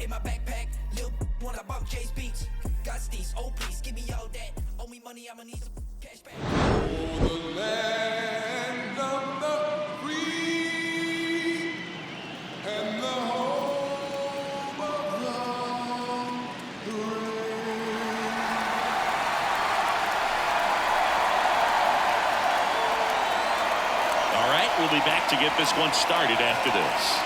in my backpack. Lil' when I bought Jay's beats. Got these, oh please, give me all that. Owe me money, I'ma need some cash back. Oh, the land of the free and the home of the brave. All right, we'll be back to get this one started after this.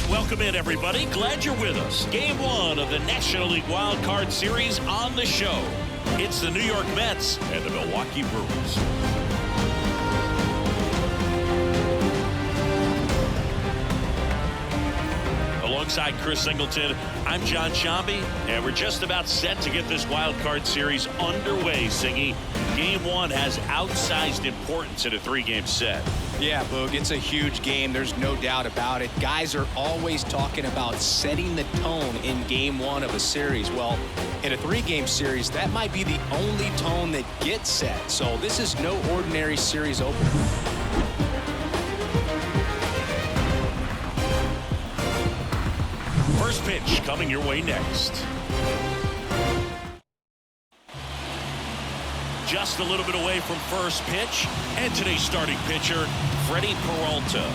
Welcome in, everybody. Glad you're with us. Game 1 of the National League Wild Card Series on the show. It's the New York Mets and the Milwaukee Brewers. Alongside Chris Singleton, I'm John Shambi, and we're just about set to get this Wild Card Series underway, Singy. Game 1 has outsized importance in a 3-game set. Yeah, Boog, it's a huge game. There's no doubt about it. Guys are always talking about setting the tone in Game 1 of a series. Well, in a 3-game series, that might be the only tone that gets set. So this is no ordinary series opener. First pitch coming your way next. Just a little bit away from first pitch, and today's starting pitcher, Freddie Peralta.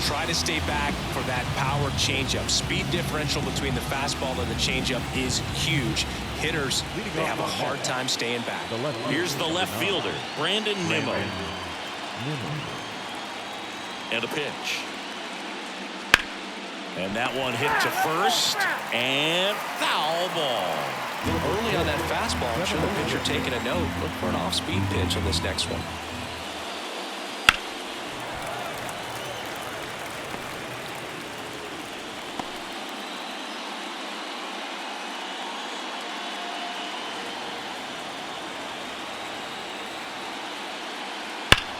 Try to stay back for that power changeup. Speed differential between the fastball and the changeup is huge. Hitters, they have a hard time staying back. Here's the left fielder, Brandon Nimmo. And a pitch. And that one hit to first, and foul ball. Early on that fastball, I'm sure the pitcher taking a note. Look for an off-speed pitch on this next one.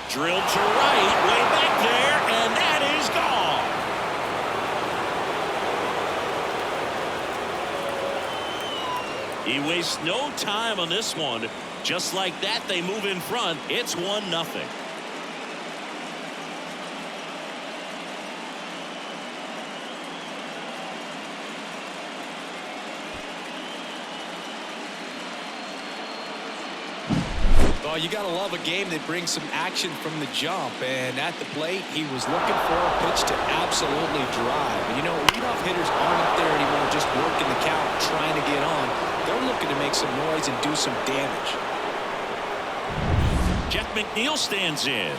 Drilled to right, way back there, and that is gone. He wastes no time on this one. Just like that, they move in front. It's 1-0. Well, you got to love a game that brings some action from the jump. And at the plate, he was looking for a pitch to absolutely drive. And, you know, leadoff hitters aren't up there anymore just working the count, trying to get on. They're looking to make some noise and do some damage. Jeff McNeil stands in.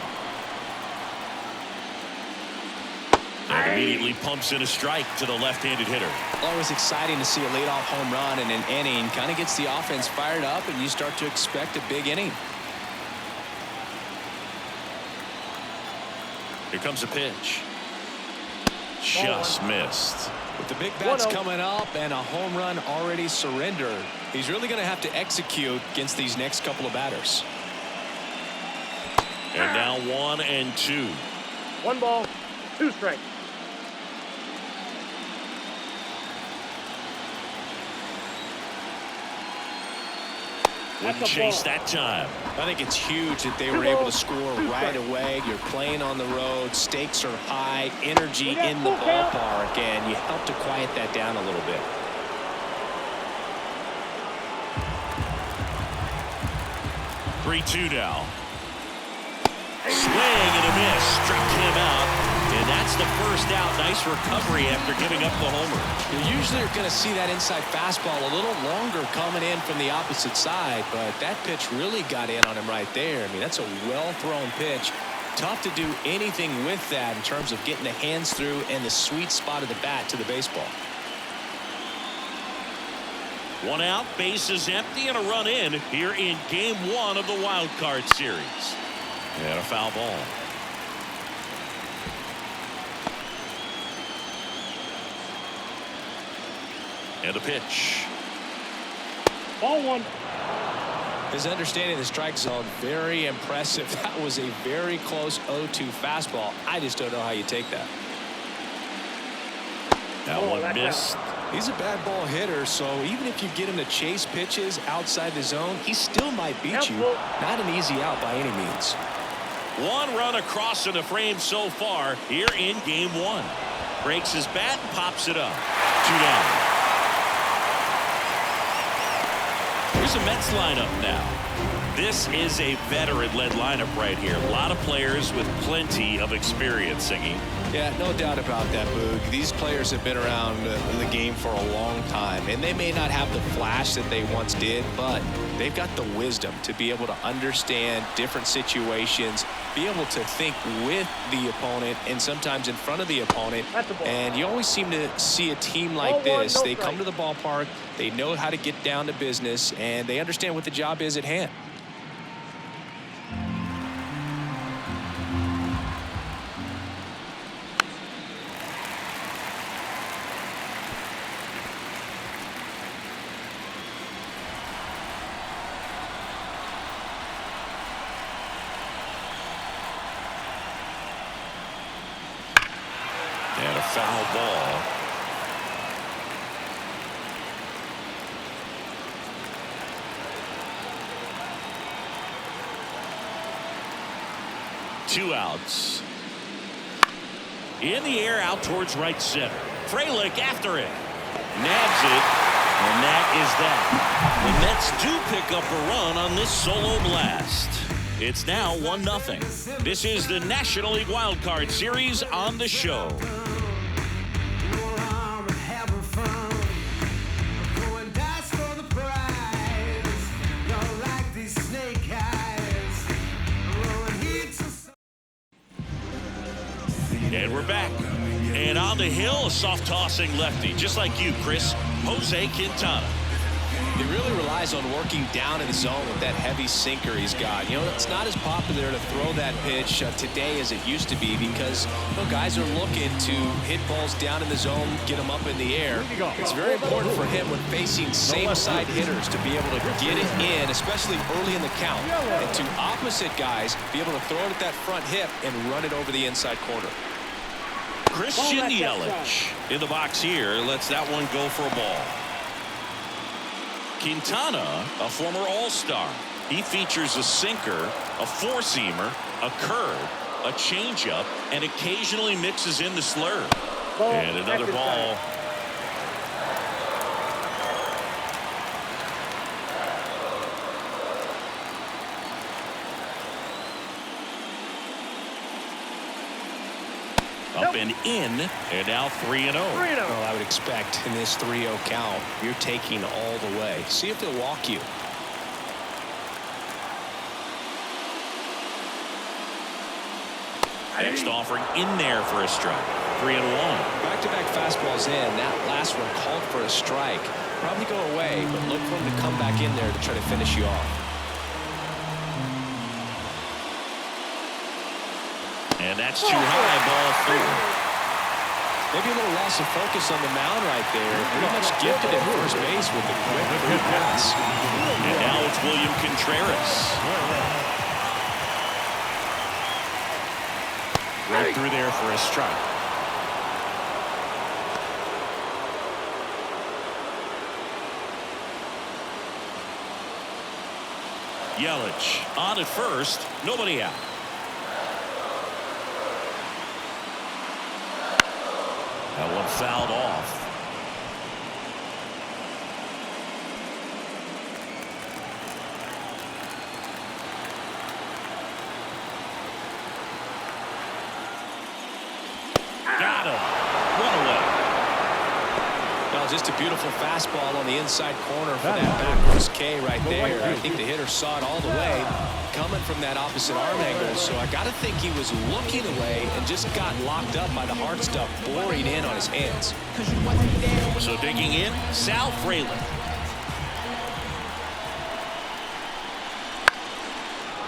And immediately pumps in a strike to the left-handed hitter. Always exciting to see a leadoff home run in an inning. Kind of gets the offense fired up, and you start to expect a big inning. Here comes a pitch. Just missed. With the big bats coming up and a home run already surrendered, he's really going to have to execute against these next couple of batters. And now 1-2. 1 ball, 2 strikes. Wouldn't chase that time. I think it's huge that they were able to score right away. You're playing on the road. Stakes are high. Energy in the ballpark. And you help to quiet that down a little bit. Three-two now. Swing and a miss. Struck him out. And that's the first out. Nice recovery after giving up the homer. You usually are going to see that inside fastball a little longer coming in from the opposite side, but that pitch really got in on him right there. I mean, that's a well-thrown pitch. Tough to do anything with that in terms of getting the hands through and the sweet spot of the bat to the baseball. 1 out, bases empty, and a run in here in Game 1 of the Wild Card Series. And a foul ball. And a pitch. Ball 1. His understanding of the strike zone, very impressive. That was a very close 0-2 fastball. I just don't know how you take that. That one missed. He's a bad ball hitter, so even if you get him to chase pitches outside the zone, he still might beat you. Not an easy out by any means. One run across in the frame so far here in game one. Breaks his bat and pops it up. 2 down. Here's a Mets lineup now. This is a veteran-led lineup right here. A lot of players with plenty of experience, Singy. Yeah, no doubt about that, Boog. These players have been around the game for a long time, and they may not have the flash that they once did, but they've got the wisdom to be able to understand different situations, be able to think with the opponent and sometimes in front of the opponent. And you always seem to see a team like this. They come to the ballpark, they know how to get down to business, and they understand what the job is at hand. And a foul ball. Two outs. In the air out towards right center. Frelick after it. Nabs it. And that is that. The Mets do pick up a run on this solo blast. It's now 1-0. This is the National League Wild Card Series on the show. And we're back. And on the hill, a soft tossing lefty, just like you, Chris, Jose Quintana. He really relies on working down in the zone with that heavy sinker he's got. You know, it's not as popular to throw that pitch today as it used to be because, you know, guys are looking to hit balls down in the zone, get them up in the air. It's very important for him when facing same-side hitters to be able to get it in, especially early in the count. And to opposite guys, be able to throw it at that front hip and run it over the inside corner. Christian Yelich in the box here lets that one go for a ball. Quintana, a former All-Star. He features a sinker, a four-seamer, a curve, a changeup, and occasionally mixes in the slurve. And another ball. Up and in, and now 3-0. Well, I would expect in this 3-0 count, you're taking all the way. See if they'll walk you. Next offering in there for a strike. 3-1. Back-to-back fastballs in. That last one called for a strike. Probably go away, but look for him to come back in there to try to finish you off. And that's too high, ball 4. Maybe a little loss of focus on the mound right there. Pretty much gifted at first base with the quick through pass. And now it's William Contreras. Right through there for a strike. Yelich on at first, nobody out. That one fouled off. Got him. Run away. Well, just a beautiful fastball on the inside corner for that backwards K right there. I think the hitter saw it all the way coming from that opposite arm angle, so I got to think he was looking away and just got locked up by the hard stuff boring in on his hands. So digging in, Sal Frelick.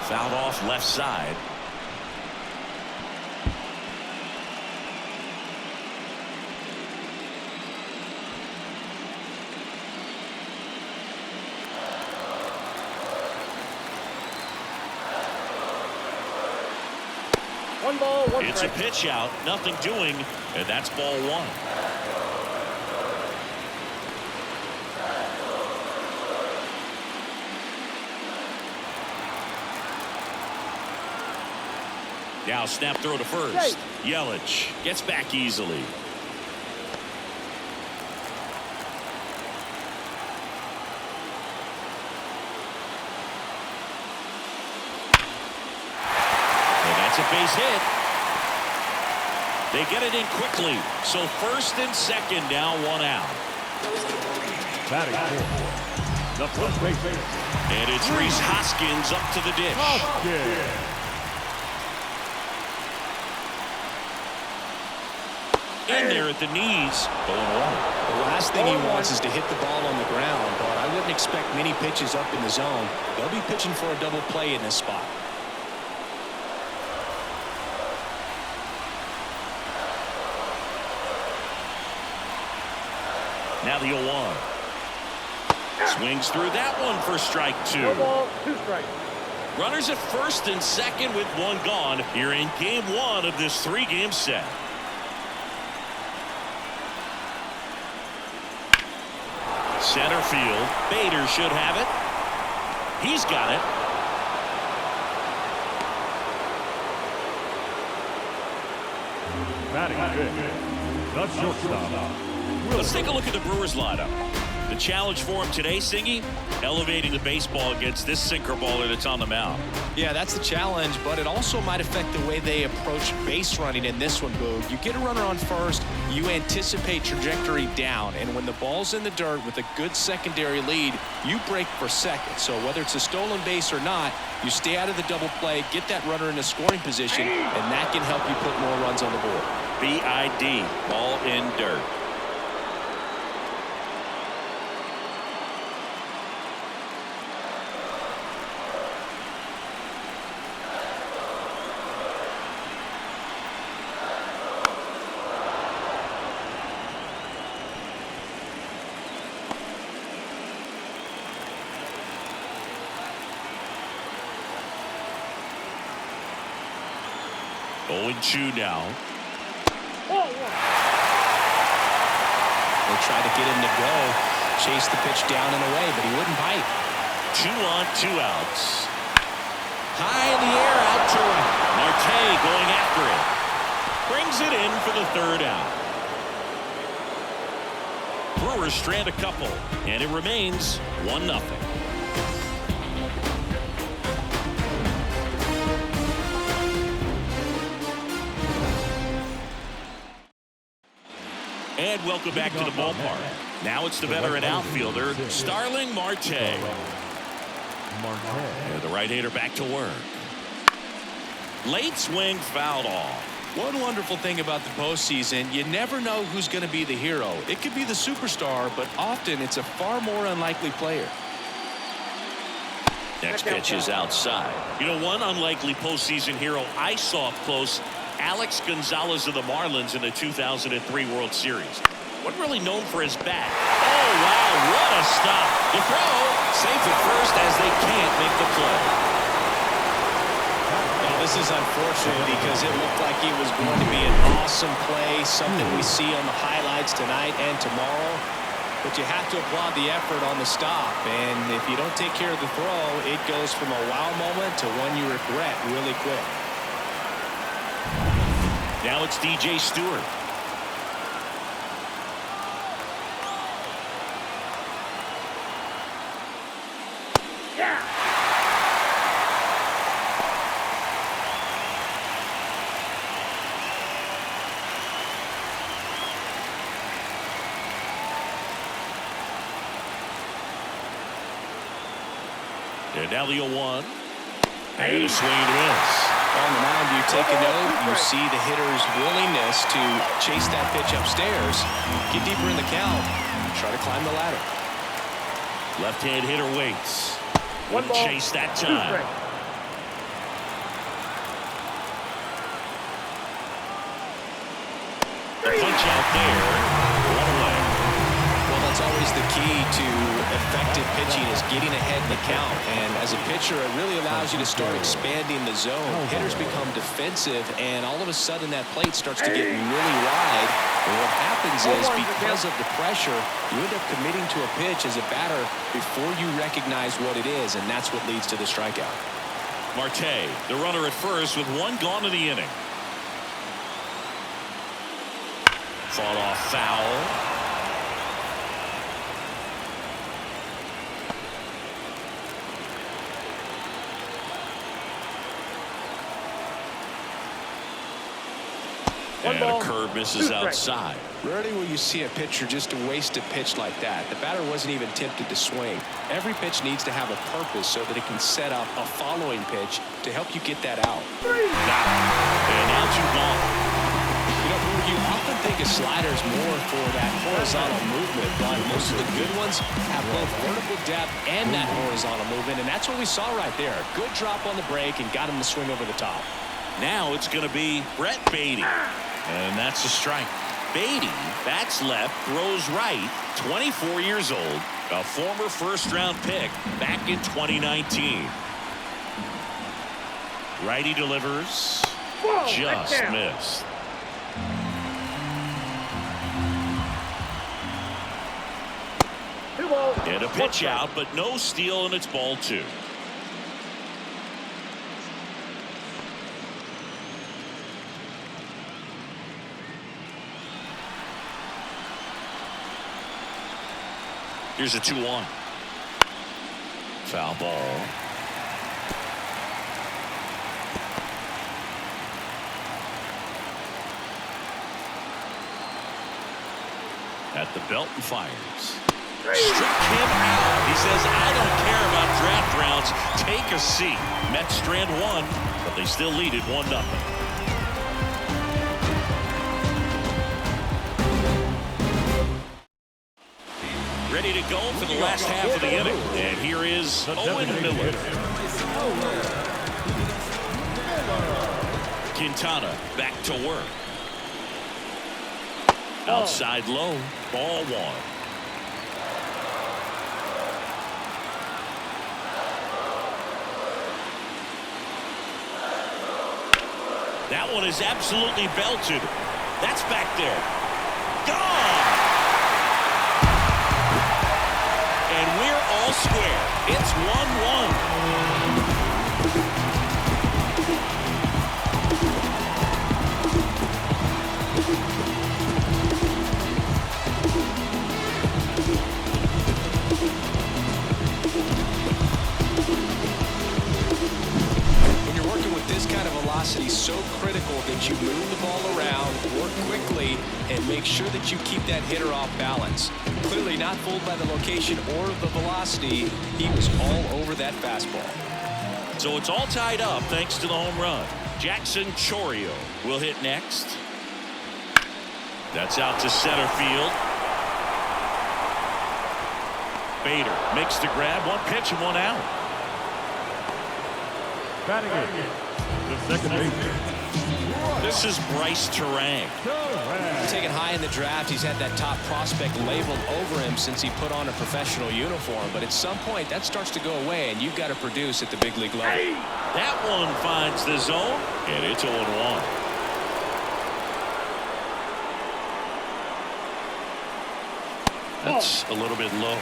Fouled off left side. One ball, one It's strike. a pitch out, nothing doing, and that's ball 1. Now snap throw to first. Yelich gets back easily. And that's a base hit. They get it in quickly. So first and second, now one out. Batting fourth, the first baseman. And it's Rhys Hoskins up to the dish. In there at the knees, going wrong. The last thing he wants is to hit the ball on the ground, but I wouldn't expect many pitches up in the zone. They'll be pitching for a double play in this spot. Now the 0-1. Swings through that one for strike 2. 1 ball, 2 strikes. Runners at first and second with one gone here in game 1 of this 3-game set. Center field. Bader should have it. He's got it. Batting fifth, the shortstop. Let's take a look at the Brewers lineup. The challenge for him today, Singy, elevating the baseball against this sinker baller that's on the mound. Yeah, that's the challenge, but it also might affect the way they approach base running in this one, Boog. You get a runner on first, you anticipate trajectory down, and when the ball's in the dirt with a good secondary lead, you break for second. So whether it's a stolen base or not, you stay out of the double play, get that runner in a scoring position, and that can help you put more runs on the board. BID, ball in dirt. Going 2 now. They tried to get him to go, chase the pitch down and away, but he wouldn't bite. 2 on, 2 outs. High in the air, out to right. Marte going after it. Brings it in for the 3rd out. Brewers strand a couple, and it remains 1-0. And welcome back to the ballpark. Now it's the veteran outfielder, Starling Marte. And the right-hander back to work. Late swing fouled off. One wonderful thing about the postseason, you never know who's going to be the hero. It could be the superstar, but often it's a far more unlikely player. Next pitch is outside. You know, one unlikely postseason hero I saw up close, Alex Gonzalez of the Marlins in the 2003 World Series. Wasn't really known for his bat. Oh, wow, what a stop. The throw, safe at first as they can't make the play. Well, this is unfortunate because it looked like it was going to be an awesome play, something we see on the highlights tonight and tomorrow. But you have to applaud the effort on the stop. And if you don't take care of the throw, it goes from a wow moment to one you regret really quick. Now it's DJ Stewart. And now the 0-1. And a swing and a miss. On the mound, you take a note. You see the hitter's willingness to chase that pitch upstairs. Get deeper in the count. Try to climb the ladder. Left-hand hitter waits. 1 ball, Chase that 2 time. strikes. Punch out there. One away. Well, that's always the key to effective pitching is getting ahead in the count. And as a pitcher, it really allows you to start expanding the zone. Hitters become defensive, and all of a sudden that plate starts to get really wide. And what happens is because of the pressure, you end up committing to a pitch as a batter before you recognize what it is, and that's what leads to the strikeout. Marte, the runner at first with one gone in the inning. Fought off foul. And a curve misses outside. Rarely will you see a pitcher just waste a pitch like that. The batter wasn't even tempted to swing. Every pitch needs to have a purpose so that it can set up a following pitch to help you get that out. And now 2 gone. You know, you often think of sliders more for that horizontal movement, but most of the good ones have both vertical depth and that horizontal movement, and that's what we saw right there. Good drop on the break and got him to swing over the top. Now it's going to be Brett Beatty. And that's a strike. Beatty bats left, throws right, 24 years old, a former first-round pick back in 2019. Righty delivers. Just missed. And a pitch out, but no steal, and it's ball 2. Here's a 2-1. Foul ball. At the belt and fires. Struck him out. He says, I don't care about draft rounds. Take a seat. Mets strand 1, but they still lead it 1-0. Ready to go for the last half of the inning. And here is Owen Miller. Quintana back to work. Outside low. Ball 1. That one is absolutely belted. That's back there. Gone! And we're all square. It's 1-1. When you're working with this kind of velocity, so critical that you move the ball around, work quickly, and make sure that you keep that hitter off balance. Clearly not fooled by the location or the velocity. He was all over that fastball. So it's all tied up thanks to the home run. Jackson Chourio will hit next. That's out to center field. Bader makes the grab. 1 pitch and 1 out. Batting in, the second baseman. This is Bryce Terang. Taken high in the draft, he's had that top prospect labeled over him since he put on a professional uniform. But at some point, that starts to go away, and you've got to produce at the big league level. That one finds the zone, and it's 0-1. That's a little bit low.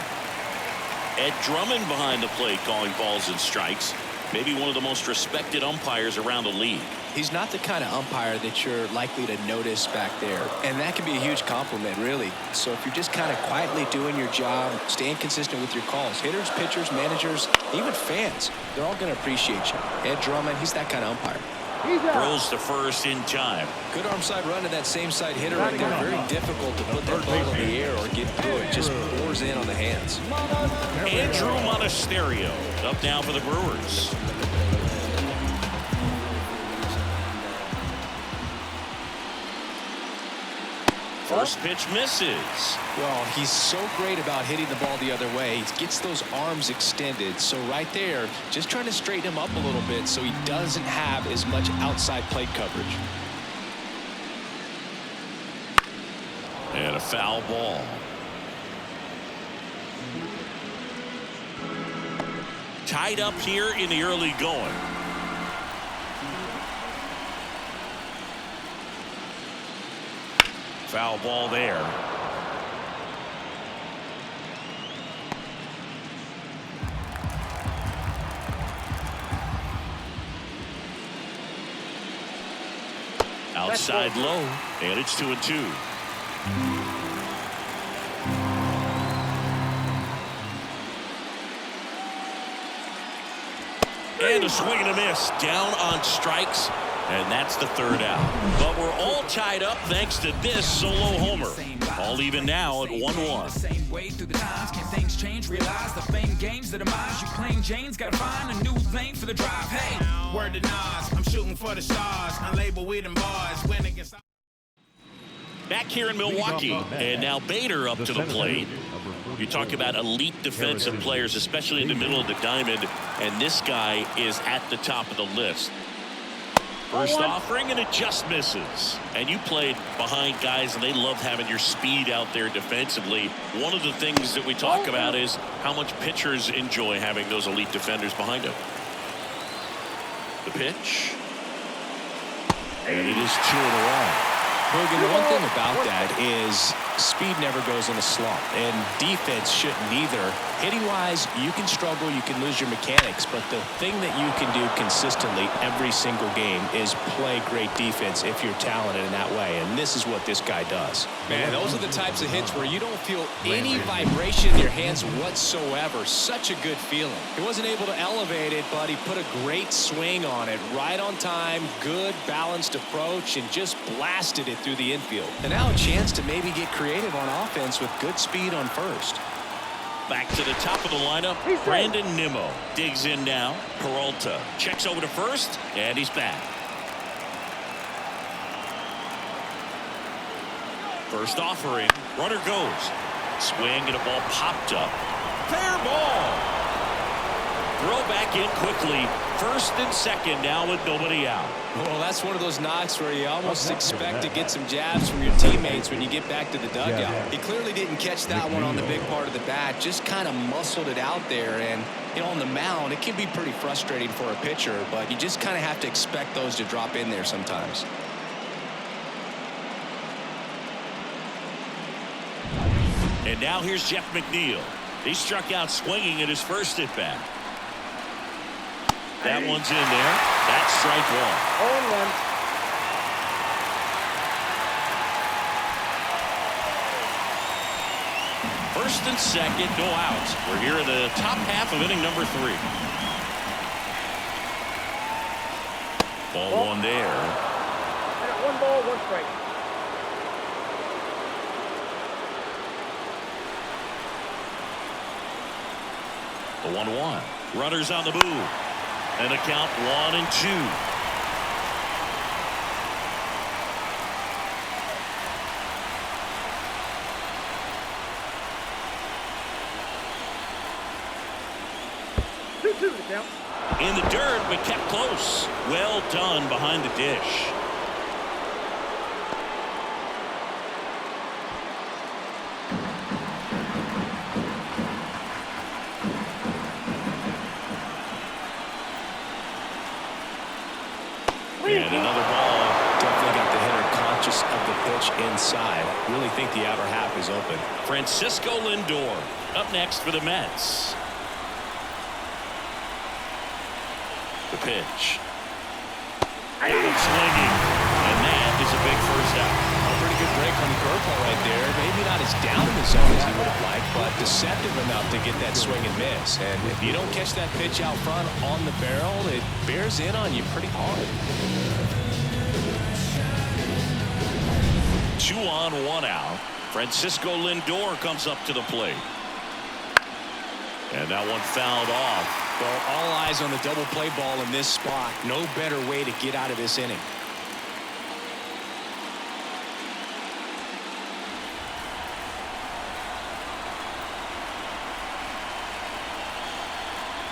Ed Drummond behind the plate calling balls and strikes. Maybe one of the most respected umpires around the league. He's not the kind of umpire that you're likely to notice back there. And that can be a huge compliment, really. So if you're just kind of quietly doing your job, staying consistent with your calls, hitters, pitchers, managers, even fans, they're all going to appreciate you. Ed Drummond, he's that kind of umpire. Throws to first in time. Good arm side run to that same side hitter right there. Very difficult to put that ball in the air or get through it. Just pours in on the hands. Andrew Monasterio up now for the Brewers. First pitch misses. Well, he's so great about hitting the ball the other way. He gets those arms extended. So right there, just trying to straighten him up a little bit so he doesn't have as much outside plate coverage. And a foul ball. Tied up here in the early going. Foul ball there. Outside low, and it's 2-2. And a swing and a miss. Down on strikes. And that's the third out. But we're all tied up thanks to this solo homer. All even now at 1-1. Same way through the times, can things change? Realize the fame games, the demise. You claim Jane's gotta find a new lane for the drive. Hey, word to Nas, I'm shooting for the stars. Unlabeled with them bars. Win against. Back here in Milwaukee, and now Bader up to the plate. You talk about elite defensive players, especially in the middle of the diamond, and this guy is at the top of the list. First offering, and it just misses. And you played behind guys, and they love having your speed out there defensively. One of the things that we talk about is how much pitchers enjoy having those elite defenders behind them. The pitch. And it is 2 in a row. Hogan, the one thing about that is speed never goes in a slump, and defense shouldn't either. Hitting-wise, you can struggle, you can lose your mechanics, but the thing that you can do consistently every single game is play great defense if you're talented in that way, and this is what this guy does. Man, those are the types of hits where you don't feel any vibration in your hands whatsoever. Such a good feeling. He wasn't able to elevate it, but he put a great swing on it, right on time, good balanced approach, and just blasted it through the infield. And now a chance to maybe get creative on offense with good speed on first. Back to the top of the lineup, Brandon Nimmo digs in now. Peralta checks over to first, and he's back. First offering, runner goes. Swing and a ball popped up. Fair ball. Throw back in quickly. First and second now with nobody out. Well, that's one of those knocks where you almost expect to get some jabs from your teammates when you get back to the dugout. He clearly didn't catch that one on the big part of the bat, just kind of muscled it out there. And, you know, on the mound, it can be pretty frustrating for a pitcher, but you just kind of have to expect those to drop in there sometimes. And now here's Jeff McNeil. He struck out swinging at his first at bat. That one's in there. That's strike one. 0-1. First and second, no outs. We're here in the top half of inning number 3. Ball one there. 1 ball, 1 strike. The 1-1. Runners on the move. And a count 1-2. In the dirt, but kept close. Well done behind the dish. And another ball. Definitely got the hitter conscious of the pitch inside. Really think the outer half is open. Francisco Lindor up next for the Mets. The pitch. Got him swinging. And that is a big first out. A pretty good break on the curveball right there. Maybe not as down in the zone as he would have liked, but deceptive enough to get that swing and miss. And if you don't catch that pitch out front on the barrel, it bears in on you pretty hard. 2 on, 1 out. Francisco Lindor comes up to the plate. And that one fouled off. Well, all eyes on the double play ball in this spot. No better way to get out of this inning.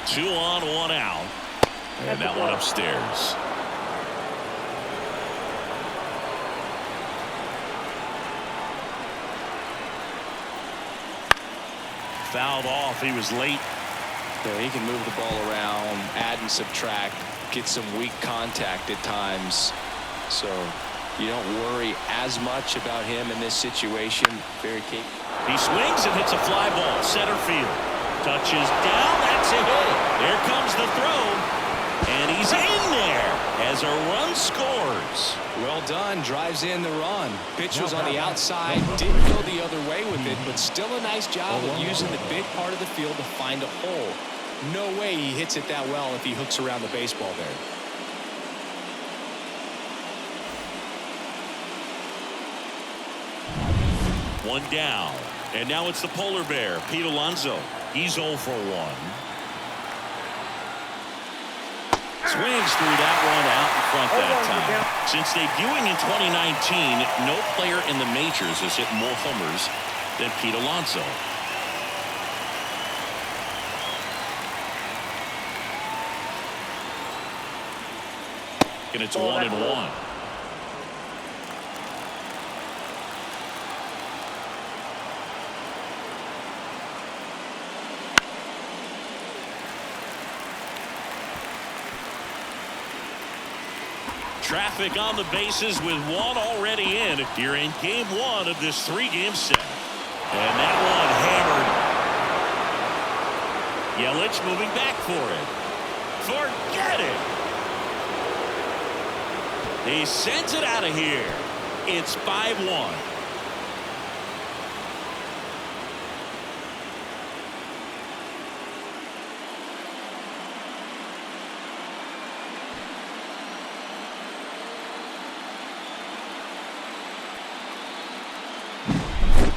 Two on, 1 out. And that one upstairs. Fouled off. He was late. Yeah, he can move the ball around, add and subtract, get some weak contact at times. So you don't worry as much about him in this situation. Very capable. He swings and hits a fly ball. Center field. Touches down. That's a hit. There comes the throw. And he's in there. as a run scores. Well done. Drives in the run. Pitch was on the outside. Didn't go the other way with it, but still a nice job of using the big part of the field to find a hole. No way he hits it that well if he hooks around the baseball there. One down. And now it's the polar bear, Pete Alonso. He's 0 for 1. Swings through that one out in front that time. Since debuting in 2019, no player in the majors has hit more homers than Pete Alonso. And it's 1-1. Traffic on the bases with one already in here in game 1 of this 3-game set. And that one hammered. Yelich moving back for it. Forget it. He sends it out of here. It's 5-1.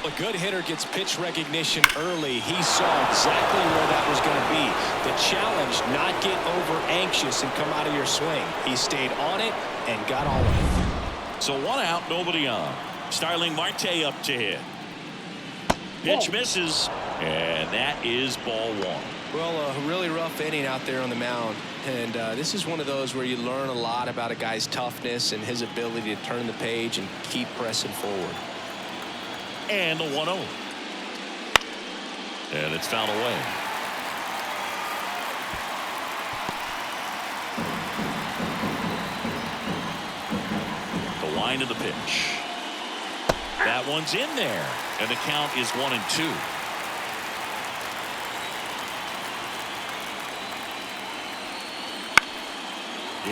A good hitter gets pitch recognition early. He saw exactly where that was going to be. The challenge, not get over anxious and come out of your swing. He stayed on it and got all of it. So 1 out, nobody on. Starling Marte up to hit. Pitch misses, and that is ball 1. Well, a really rough inning out there on the mound. And this is one of those where you learn a lot about a guy's toughness and his ability to turn the page and keep pressing forward. And a 1-0. And it's fouled away. The line of the pitch. That one's in there. And the count is 1-2.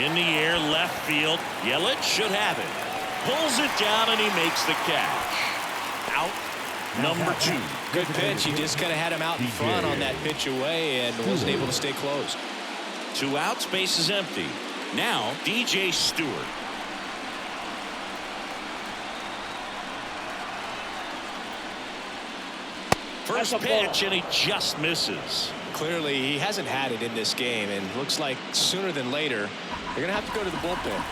In the air, left field. Yelich should have it. Pulls it down, and he makes the catch. Out number 2. Good pitch. He just kind of had him out in front on that pitch away and wasn't able to stay close. 2 outs, base is empty. Now DJ Stewart. First pitch, and he just misses. Clearly he hasn't had it in this game, and looks like sooner than later they're gonna have to go to the bullpen.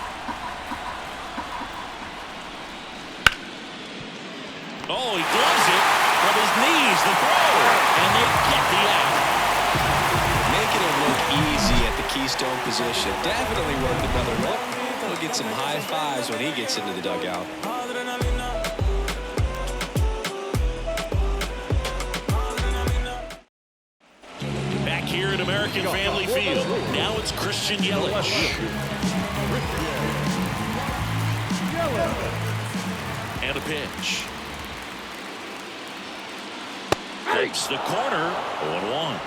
Oh, he gloves it from his knees, the throw, and they get the out. Making it look easy at the keystone position. Definitely worth another look. He'll get some high fives when he gets into the dugout. Back here at American Family Field, now it's Christian Yelich. And a pitch. Takes the corner, 0-1.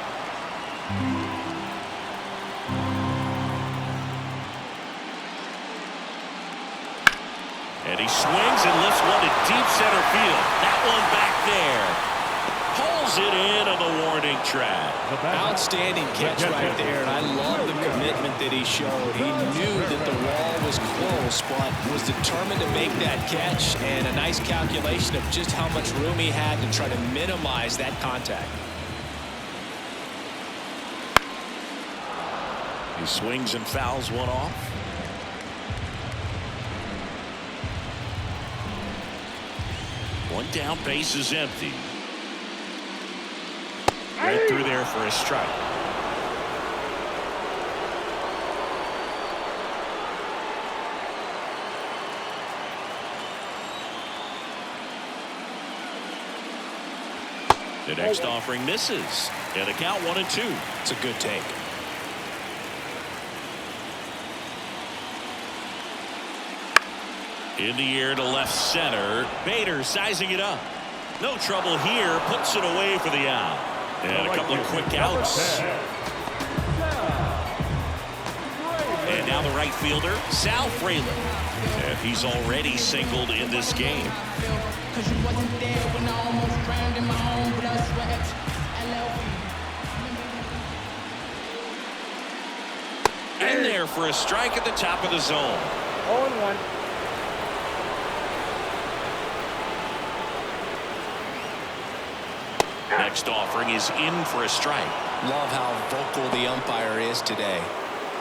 And he swings and lifts one to deep center field. That one back there. Pulls it in on the warning track. Outstanding catch right there, and I love the commitment that he showed. He knew that the wall was close, but was determined to make that catch, and a nice calculation of just how much room he had to try to minimize that contact. He swings and fouls one off. One down, base is empty. Right through there for a strike. The next offering misses. And the count 1-2. It's a good take. In the air to left center. Bader sizing it up. No trouble here. Puts it away for the out. And a couple of quick outs. And And now the right fielder, Sal Fraley. And he's already singled in this game. In there for a strike at the top of the zone. 0-1. Next offering is in for a strike. Love how vocal the umpire is today.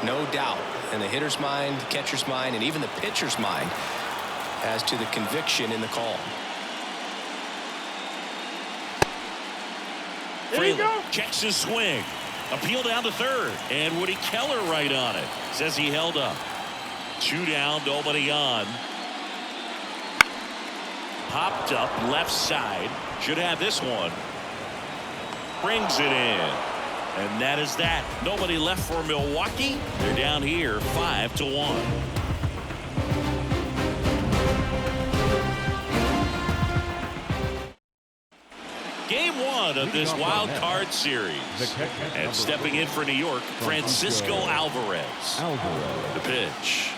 No doubt in the hitter's mind, catcher's mind, and even the pitcher's mind as to the conviction in the call. Fraley checks his swing. Appeal down to third. And Woody Keller right on it. Says he held up. 2 down, nobody on. Popped up left side. Should have this one. Brings it in. And that is that. Nobody left for Milwaukee. They're down here 5-1. Game 1 of this wild card series. And stepping in for New York, Francisco Alvarez. The pitch.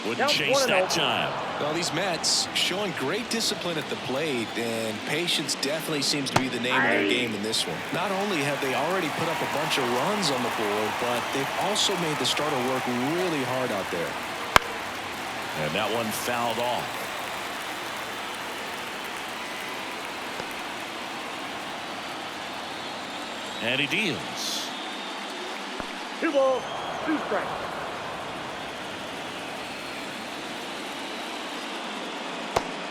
Wouldn't chase that time. Well, these Mets showing great discipline at the plate, and patience definitely seems to be the name of their game in this one. Not only have they already put up a bunch of runs on the board, but they've also made the starter work really hard out there. And that one fouled off. And he deals. 2 balls, 2 strikes.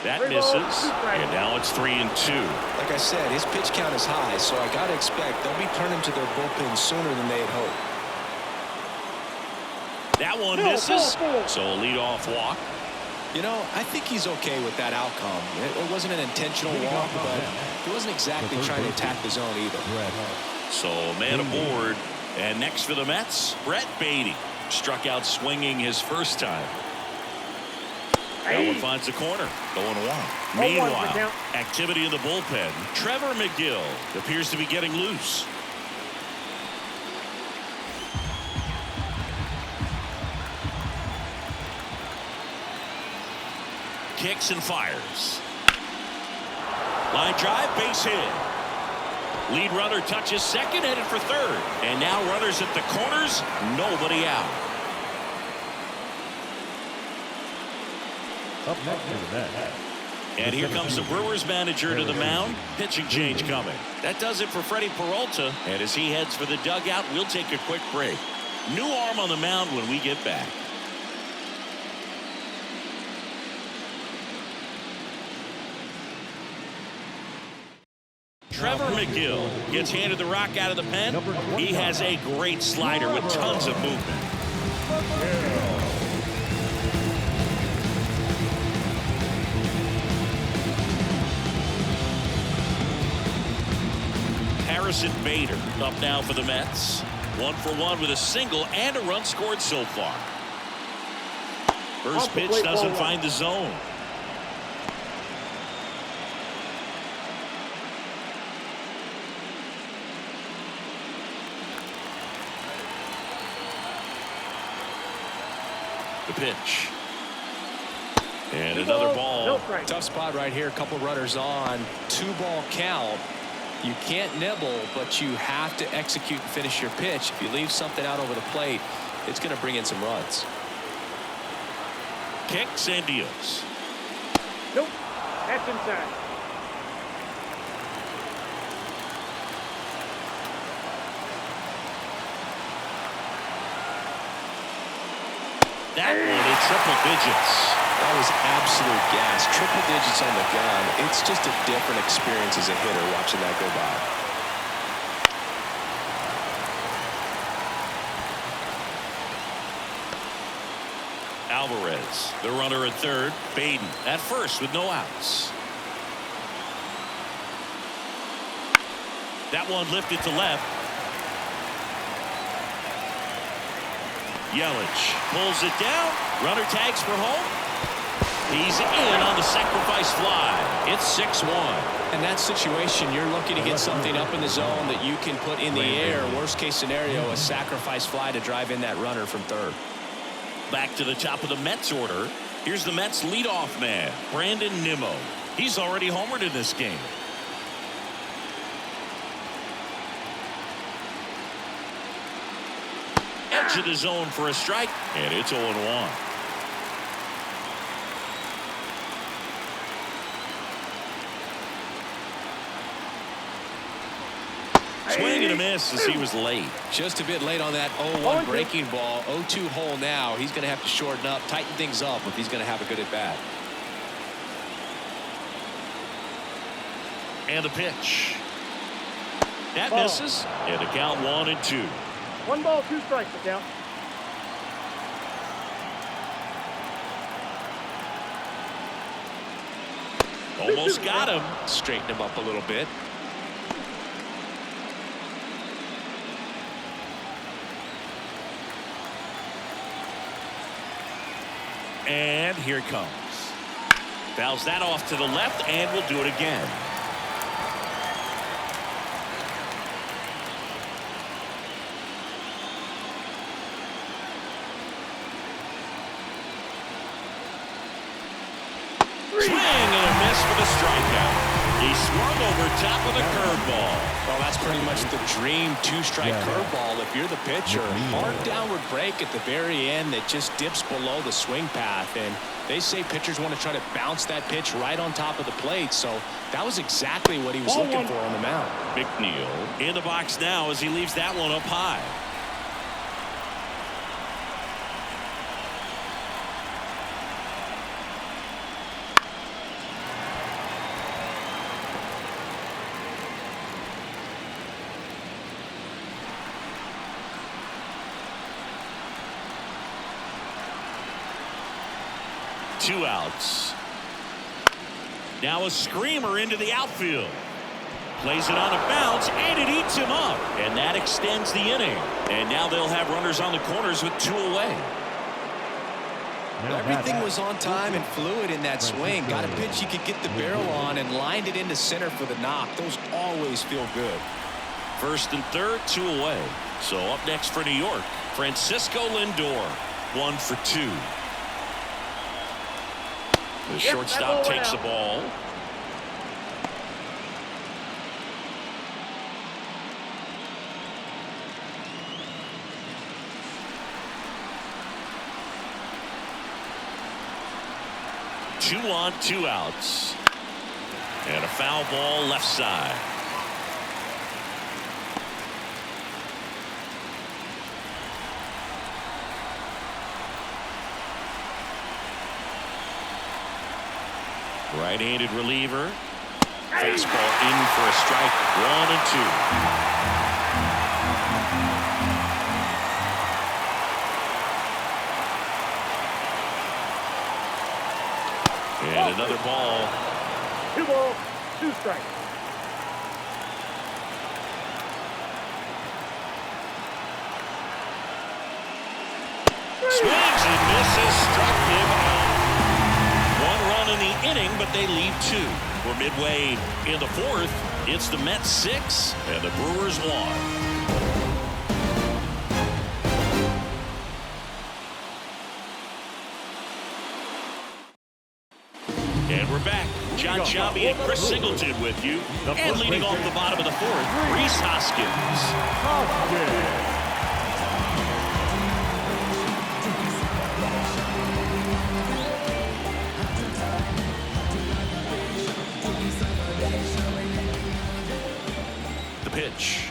That misses, and now it's 3-2. Like I said, his pitch count is high, so I got to expect they'll be turning to their bullpen sooner than they had hoped. That one misses, so a leadoff walk. You know, I think he's okay with that outcome. It wasn't an intentional walk, but he wasn't exactly trying to attack the zone either. So man aboard, and next for the Mets, Brett Beatty. Struck out swinging his first time. That one finds the corner, going 1. Meanwhile, activity in the bullpen. Trevor McGill appears to be getting loose. Kicks and fires. Line drive, base hit. Lead runner touches second, headed for third. And now runners at the corners, nobody out. Up next is the Mets. And here comes the Brewers manager to the mound. Pitching change coming. That does it for Freddie Peralta. And as he heads for the dugout, we'll take a quick break. New arm on the mound when we get back. Trevor McGill gets handed the rock out of the pen. He has a great slider with tons of movement. Harrison Bader up now for the Mets. 1 for 1 with a single and a run scored so far. First pitch doesn't find the zone. The pitch. And another ball. Tough spot right here. A couple runners on. 2-ball count. You can't nibble, but you have to execute and finish your pitch. If you leave something out over the plate, it's going to bring in some runs. Kicks and deals. Nope. That's inside. That one in triple digits. That was absolute gas. Triple digits on the gun. It's just a different experience as a hitter watching that go by. Alvarez, the runner at third. Baden at first with no outs. That one lifted to left. Yelich pulls it down. Runner tags for home. He's in on the sacrifice fly. It's 6-1. In that situation, you're looking to get something up in the zone that you can put in the air. Worst case scenario, a sacrifice fly to drive in that runner from third. Back to the top of the Mets order. Here's the Mets leadoff man, Brandon Nimmo. He's already homered in this game. Edge of the zone for a strike, and it's 0-1. Swing and a miss as he was late. Just a bit late on that 0-1 breaking ball. 0-2 hole now. He's going to have to shorten up, tighten things up if he's going to have a good at bat. And the pitch. That misses. And the count 1-2. 1 ball, 2 strikes, the count. Almost got him. Straighten him up a little bit. And here it comes. Fouls that off to the left, and we'll do it again. Swing and a miss for the strikeout. He swung over top of the curveball. Well, that's pretty much the dream two-strike curveball if you're the pitcher. Hard downward break at the very end that just dips below the swing path. And they say pitchers want to try to bounce that pitch right on top of the plate. So that was exactly what he was looking for on the mound. McNeil in the box now as he leaves that one up high. Two outs. Now a screamer into the outfield. Plays it on a bounce, and it eats him up. And that extends the inning. And now they'll have runners on the corners with 2 away. Everything was on time and fluid in that swing. Got a pitch he could get the barrel on and lined it into center for the knock. Those always feel good. First and third, 2 away. So up next for New York, Francisco Lindor, 1 for 2. The shortstop takes the ball. Two on, 2 outs. And a foul ball left side. Right-handed reliever. Fastball in for a strike. 1-2. And another ball. 2 balls, 2 strikes. Swings and misses. Struck him out. 1 run in the inning, but they leave 2. We're midway in the 4th. It's the Mets 6 and the Brewers 1. And we're back. John Sciambi and Chris Singleton with you. And leading off the bottom of the 4th, Rhys Hoskins. The pitch.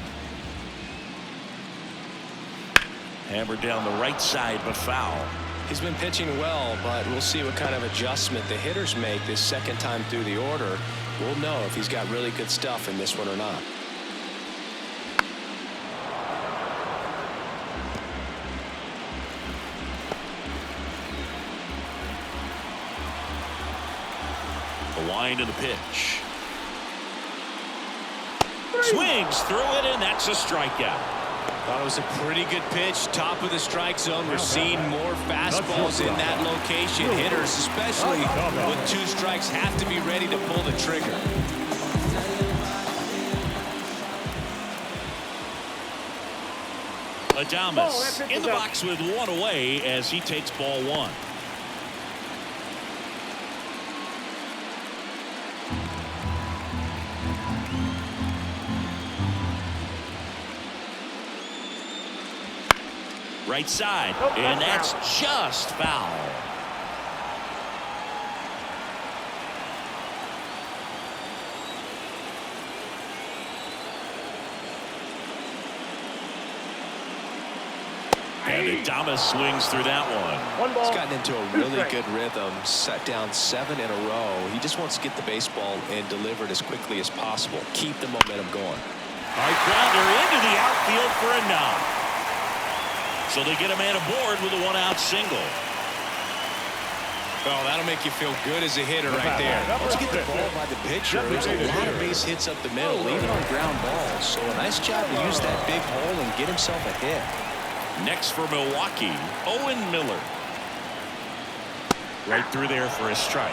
Hammered down the right side, but foul. He's been pitching well, but we'll see what kind of adjustment the hitters make this second time through the order. We'll know if he's got really good stuff in this one or not. The wind of the pitch. Swings through it, and that's a strikeout. Thought it was a pretty good pitch, top of the strike zone. We're seeing more fastballs in that location. Hitters, especially with 2 strikes, have to be ready to pull the trigger. Adames in the box with 1 away as he takes ball 1. Right side, and that's just foul. And Adames swings through that one. He's gotten into a really good rhythm, set down 7 in a row. He just wants to get the baseball and deliver it as quickly as possible. Keep the momentum going. High grounder into the outfield for a knock. So they get a man aboard with a 1-out single. Well, that'll make you feel good as a hitter right there. Once you get the ball by the pitcher, there's a lot of base hits up the middle, even on ground balls. So a nice job to use that big hole and get himself a hit. Next for Milwaukee, Owen Miller. Right through there for a strike.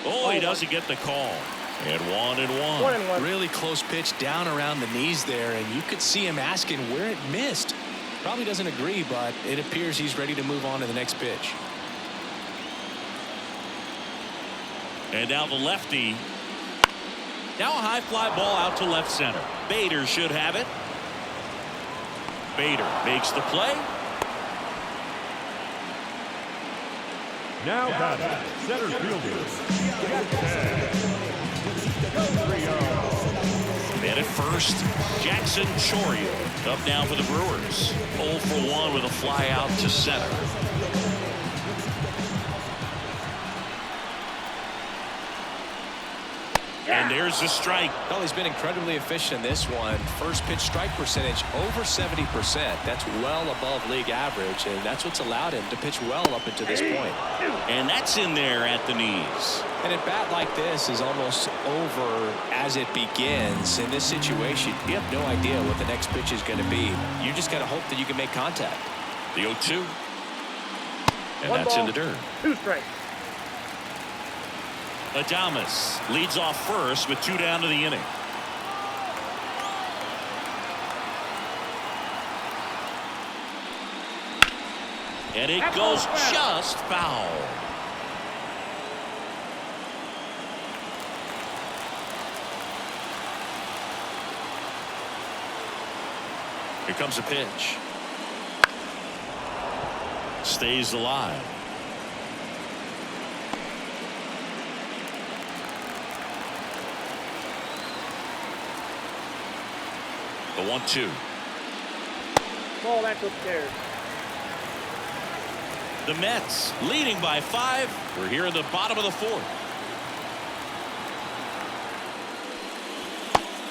Oh, he doesn't get the call. And 1-1. Really close pitch down around the knees there, and you could see him asking where it missed. Probably doesn't agree, but it appears he's ready to move on to the next pitch. And now the lefty. Now a high fly ball out to left center. Bader should have it. Bader makes the play. Now batting, center fielder. And at first, Jackson Chourio up now for the Brewers. 0 for 1 with a fly out to center. And there's the strike. Well, he's been incredibly efficient in this one. First pitch strike percentage over 70%. That's well above league average, and that's what's allowed him to pitch well up until this point. And that's in there at the knees. And a bat like this is almost over as it begins. In this situation, you have no idea what the next pitch is going to be. You just got to hope that you can make contact. The 0-2. And 1 that's ball, in the dirt. 2 strikes. Adames leads off first with 2 down to the inning. And it goes just foul. Here comes a pitch. Stays alive. The 1-2. Ball, that's upstairs. The Mets leading by 5. We're here in the bottom of the 4th.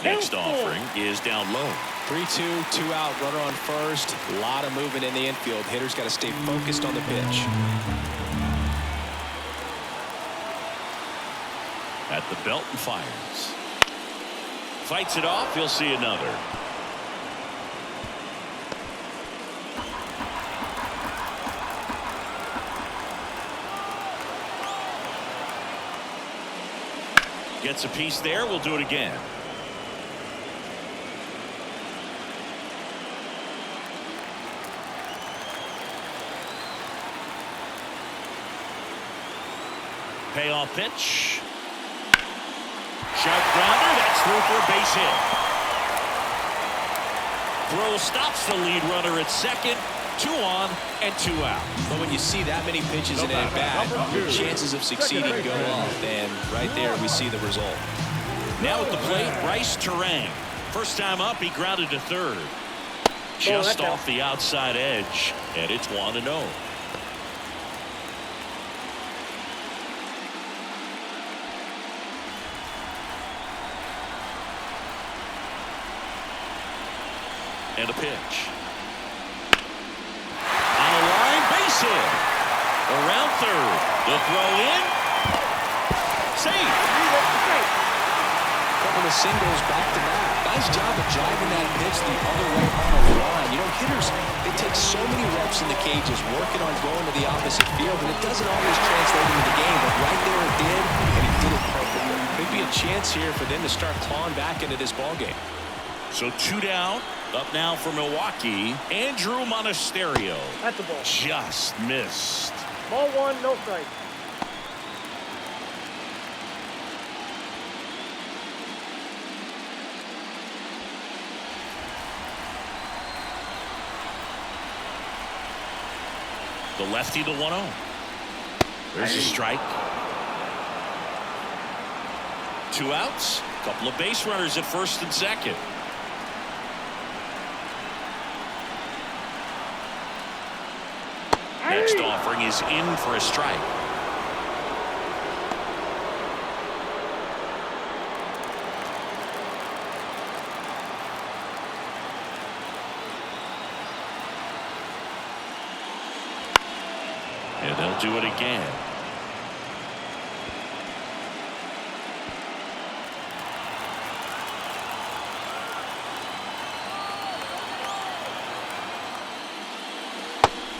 Next offering is down low. 3-2, 2 out, runner on first. A lot of movement in the infield. Hitters got to stay focused on the pitch. At the belt and fires. Fights it off. He'll see another. Gets a piece there. We'll do it again. Payoff pitch. Sharp grounder. That's through for a base hit. Throw stops the lead runner at second. 2 on and 2 out. But when you see that many pitches in an at-bat, your chances of succeeding go up. And right there, we see the result. Now at the plate, Bryce Terang. First time up, he grounded to third. Just off the outside edge, and it's 1-0. And a pitch. On a line, base hit. Around third. The throw in. Safe. Couple of singles back to back. Nice job of driving that pitch the other way on the line. You know, hitters, they take so many reps in the cages working on going to the opposite field, and it doesn't always translate into the game. But right there it did, and he did it perfectly. Could be a chance here for them to start clawing back into this ball game. So 2 down. Up now for Milwaukee, Andrew Monasterio. That's a ball. Just missed. Ball 1, no strike. The lefty, the 1-0. There's a strike. 2 outs. Couple of base runners at first and second. Next offering is in for a strike. And they'll do it again.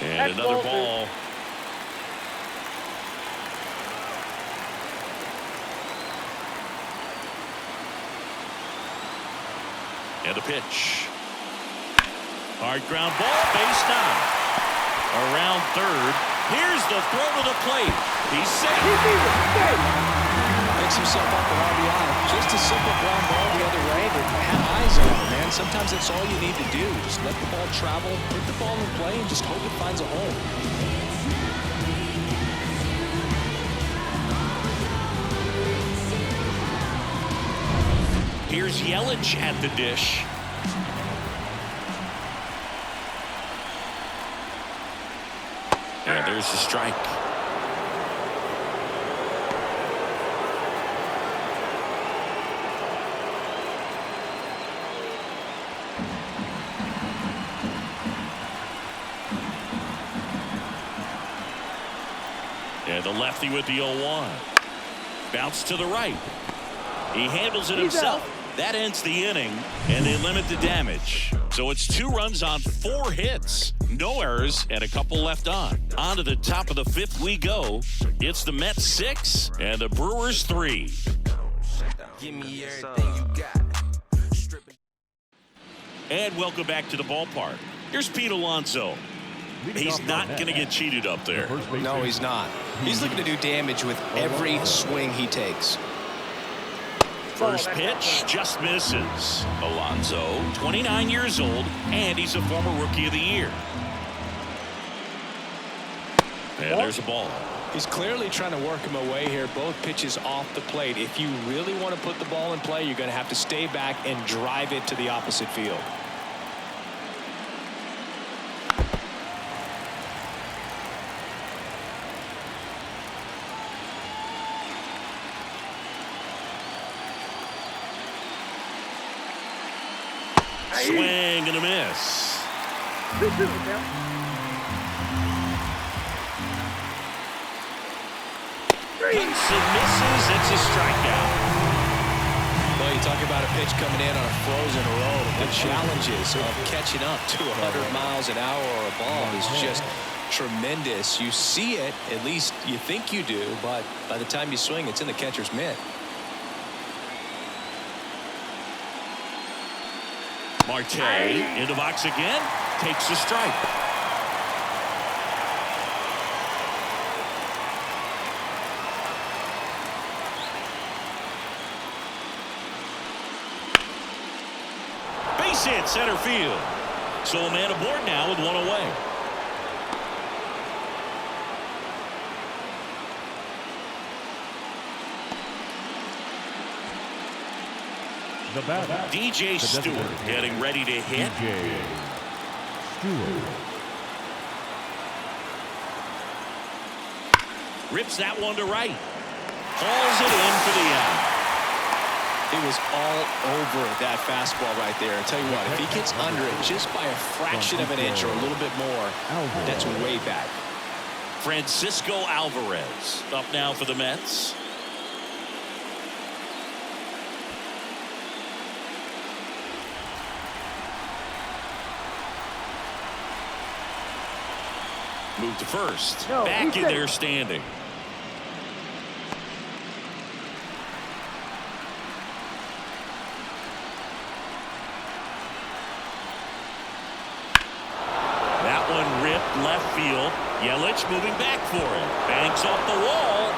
And another ball. And a pitch. Hard ground ball, base down. Around third. Here's the throw to the plate. He's safe. Picks himself up an RBI. Just a simple ground ball the other way, but had eyes on it, man. Sometimes that's all you need to do. Just let the ball travel, put the ball in play, and just hope it finds a home. Here's Yelich at the dish. And there's the strike. And the lefty with the 0-1. Bounce to the right. He handles it himself. That ends the inning, and they limit the damage. So it's 2 runs on 4 hits. No errors and a couple left on. On to the top of the 5th we go. It's the Mets 6 and the Brewers 3. Give me everything you got. And welcome back to the ballpark. Here's Pete Alonso. He's not going to get cheated up there. No, he's not. He's looking to do damage with every swing he takes. First pitch just misses. Alonso, 29 years old, and he's a former Rookie of the Year. And there's a ball. He's clearly trying to work him away here. Both pitches off the plate. If you really want to put the ball in play, you're going to have to stay back and drive it to the opposite field. Swing and a miss. Cuts and misses. It's a strikeout. Well, you talk about a pitch coming in on a frozen road. The challenges of catching up to 100 miles an hour or a ball is just tremendous. You see it, at least you think you do, but by the time you swing, it's in the catcher's mitt. Marte in the box again, takes a strike. Base hit center field. So a man aboard now with 1 away. The batter, DJ Stewart getting ready to hit. DJ Stewart. Rips that one to right. Hauls it in for the out. It was all over that fastball right there. I tell you what, if he gets under it just by a fraction of an inch or a little bit more, that's way back. Francisco Alvarez up now for the Mets. Move to first. Back in there standing. That one ripped left field. Yelich moving back for it. Banks off the wall.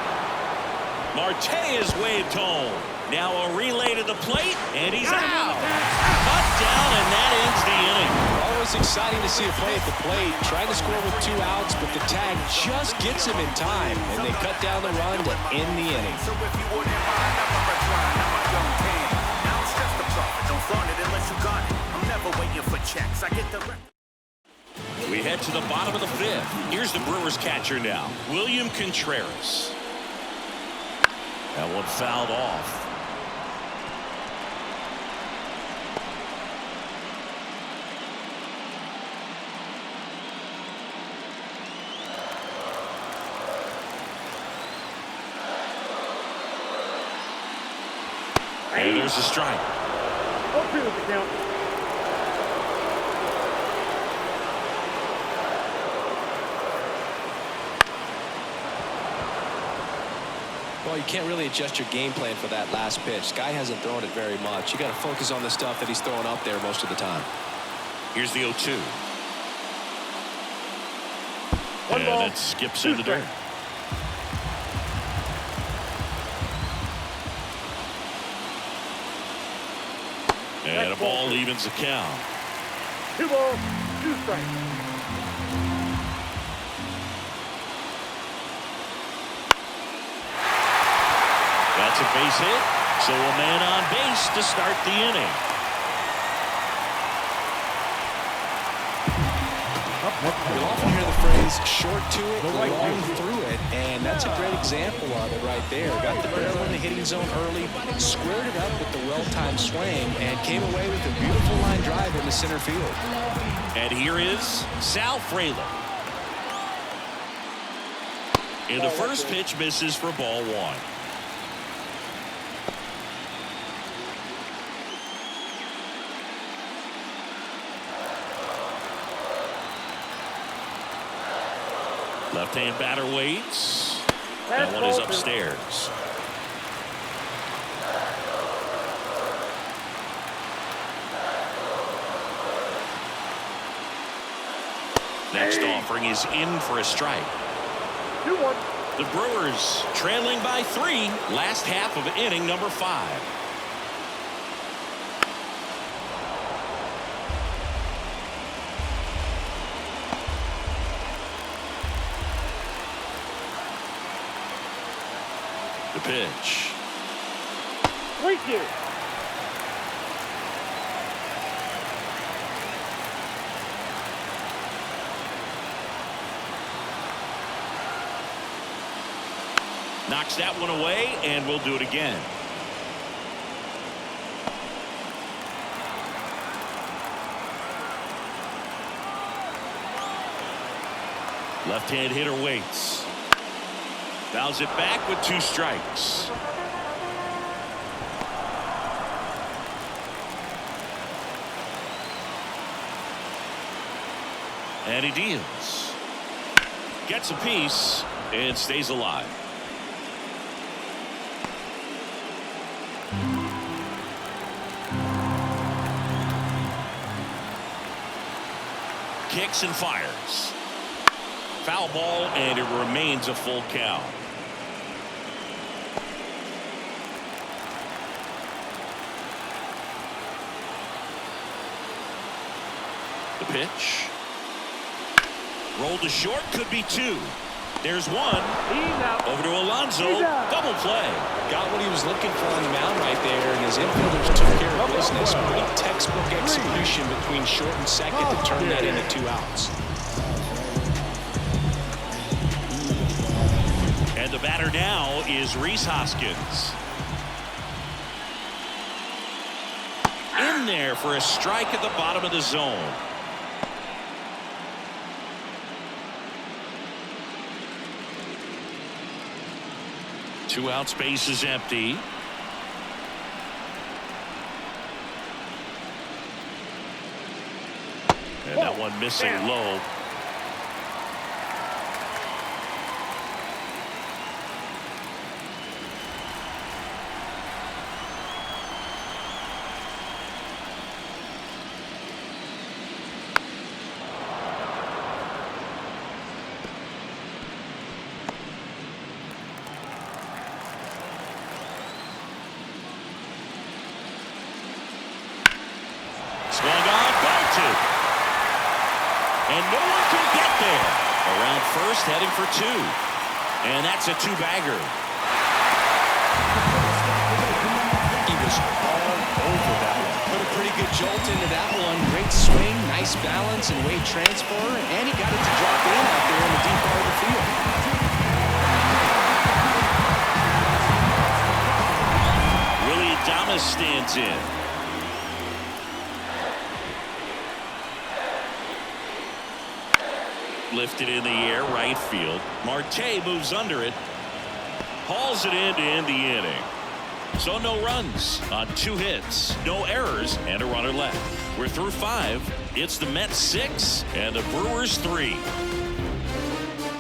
Marte is waved home. Now a relay to the plate, and he's out. Cut down, and that ends the inning. Always exciting to see a play at the plate. Trying to score with 2 outs, but the tag just gets him in time, and they cut down the run to end the inning. So if you order mine, I'm a recline, I'm a young king. Now it's just a profit. Don't flaunt it unless you got it. I'm never waiting for checks. I get the We head to the bottom of the 5th. Here's the Brewers catcher now, William Contreras. That one fouled off. And there's a strike. Okay with the count. Well, you can't really adjust your game plan for that last pitch. Guy hasn't thrown it very much. You got to focus on the stuff that he's throwing up there most of the time. Here's the 0-2. One ball, it skips in the dirt. And a ball evens the count. 2 balls, 2 strikes. That's a base hit, so a man on base to start the inning. You'll often hear the phrase short to it, long through it, and that's a great example of it right there. Got the barrel in the hitting zone early, squared it up with the well-timed swing, and came away with a beautiful line drive in the center field. And here is Sal Frelick. And the first pitch misses for ball 1. Left-hand batter waits. That one is upstairs. Next offering is in for a strike. 2-1. The Brewers trailing by 3. Last half of inning number 5. The pitch. 3-2. Knocks that one away, and we'll do it again. Left-hand hitter waits. Fouls it back with 2 strikes. And he deals. Gets a piece and stays alive. Kicks and fires. Foul ball, and it remains a full count. The pitch. Rolled to short, could be 2. There's 1. Over to Alonso. Double play. Got what he was looking for on the mound right there, and his infielders took care of business. Pretty textbook execution between short and second to turn that into 2 outs. And the batter now is Rhys Hoskins. in there for a strike at the bottom of the zone. Two outs, base is empty. And that one missing low. Swung on, belted. And no one can get there. Around first, heading for two. And that's a two-bagger. He was all over that one. Put a pretty good jolt into that one. Great swing, nice balance and weight transfer. And he got it to drop in out there in the deep part of the field. Willie Adames stands in. Lifted in the air, right field. Marte moves under it. Hauls it in to end the inning. So no runs on 2 hits, no errors, and a runner left. We're through 5. It's the Mets 6 and the Brewers 3.